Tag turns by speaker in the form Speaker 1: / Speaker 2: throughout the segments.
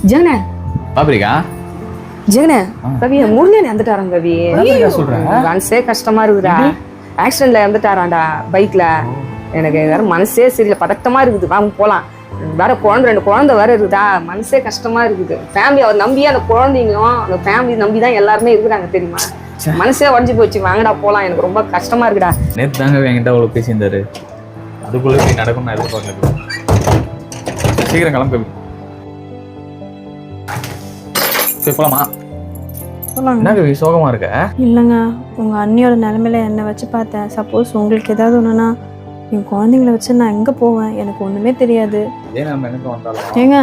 Speaker 1: ஜெகனே
Speaker 2: பாப்பிரிக்கா
Speaker 1: ஜெகனே கவி முருகன் இறந்துட்டாராம் கவி.
Speaker 2: சொல்றேன்
Speaker 1: மனசே கஷ்டமா இருக்குதுடா. ஆக்சிடென்ட்ல இறந்துட்டாராம்டா பைக்ல. எனக்கு வேற மனசே சரியில்லை, பதட்டமா இருக்குது. வாங்க போலாம். வேற குழந்தை 2 குழந்தை வேற இருக்குதா. மனசே கஷ்டமா இருக்குது. ஃபேமிலி அவர் நம்பியே அந்த குழந்தைங்களும் அந்த ஃபேமிலி நம்பி தான் எல்லாருமே இருக்கிறாங்க தெரியுமா. மனசே உடஞ்சி போச்சு. வாங்கடா போலாம், எனக்கு ரொம்ப கஷ்டமா இருக்குடா.
Speaker 2: நேற்று தாங்க என்கிட்ட அவ்வளோ பேசியிருந்தாரு. அதுக்குள்ள இப்படி நடக்கும் நான் எதிர்பார்க்கல. சீக்கிரம் கிளம்பு கவி. சரி போலாமா? என்ன கவி சோகமா இருக்க?
Speaker 3: இல்லைங்க, உங்கள் அண்ணியோட நிலமையில என்னை வச்சு பார்த்தேன். சப்போஸ் உங்களுக்கு ஏதாவது ஒன்றுனா என் குழந்தைங்கள வச்சு நான் எங்கே போவேன்? எனக்கு ஒன்றுமே தெரியாது.
Speaker 2: இதே நம்ம எனக்கு வந்தாலும்
Speaker 3: ஏங்க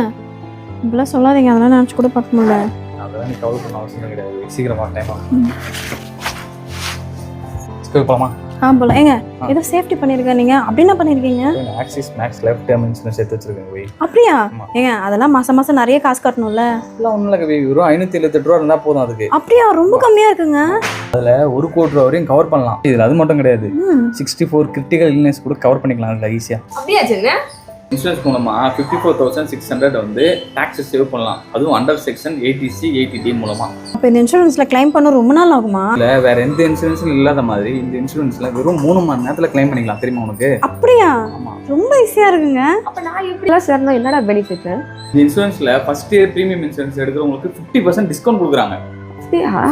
Speaker 3: இப்படிலாம் சொல்லாதீங்க, அதெல்லாம் நினச்சி கூட பார்க்க முடியல.
Speaker 2: அதெல்லாம் நீ கவலை பண்ண அவசியம் கிடையாது. சீக்கிரமா டைம் ஆகும். போலாமா?
Speaker 3: போகலாம். ஏங்க ஏதோ சேஃப்டி பண்ணியிருக்கேன். நீங்கள் அப்படி என்ன பண்ணியிருக்கீங்க?
Speaker 2: Axis maths life time insurance எடுத்து வச்சிருக்கேன் கவி.
Speaker 3: அப்படியா? ஏங்க அதெல்லாம் மாதம் மாதம் நிறைய காசு கட்டணும்ல.
Speaker 2: எல்லாம் ஒன்றும் இல்லை கவி, வெறும் 578 ரூபா இருந்தால் போதும். அதுக்கு
Speaker 3: அப்படியா? ரொம்ப கம்மியாக இருக்குங்க.
Speaker 2: அதில் 1 கோடி ரூபா வரையும் கவர் பண்ணலாம். இதில் அது மட்டும் கிடையாது, 64 கிரிட்டிக்கல் இல்னஸ் கூட கவர் பண்ணிக்கலாம் அதில் ஈஸியாக.
Speaker 1: அப்படியா ஜெகனே?
Speaker 2: இன்சூரன்ஸ் மூலமா 54,600 வந்து டாக்ஸஸ் சேவ் பண்ணலாம். அதுவும் அண்டர் செக்ஷன் 80C 80D மூலமா.
Speaker 3: அப்போ இந்த இன்சூரன்ஸில் கிளைம் பண்ண ரொம்ப நாள் ஆகுமா?
Speaker 2: இல்லை, வேற எந்த இன்சூரன்ஸும் இல்லாத மாதிரி இந்த இன்சூரன்ஸ்ல வெறும் 3 மணி நேரத்தில் கிளைம் பண்ணிக்கலாம். தெரியுமா உனக்கு?
Speaker 3: அப்படியா?
Speaker 2: ஆமா.
Speaker 3: ரொம்ப ஈஸியாக இருக்குங்க.
Speaker 1: அப்ப நான் இப்படிலாம் சேரணும், என்னடா பெனிஃபிட்?
Speaker 2: இந்த இன்சூரன்ஸ்ல ஃபர்ஸ்ட் இயர் பிரீமியம் இன்சூரன்ஸ் எடுக்கிறவங்களுக்கு 50% டிஸ்கவுண்ட் கொடுக்குறாங்க.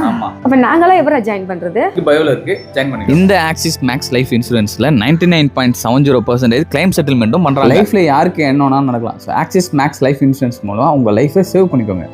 Speaker 2: ஆமா.
Speaker 1: அப்ப நாங்களாம் எப்பரா ஜாயின் பண்றது?
Speaker 2: பயோல இருக்கு, ஜாயின் பண்ணுங்க. இந்த ஆக்சிஸ் மேக்ஸ் லைஃப் இன்சூரன்ஸ்ல 99.70% கிளைம் செட்டில்மெண்ட்டும் பண்றாங்க. லைஃப்ல யாருக்கு என்னன்னா நடக்கலாம். So axis maths life insurance மூலம் உங்க லைஃபை சேவ் பண்ணிக்கோங்க.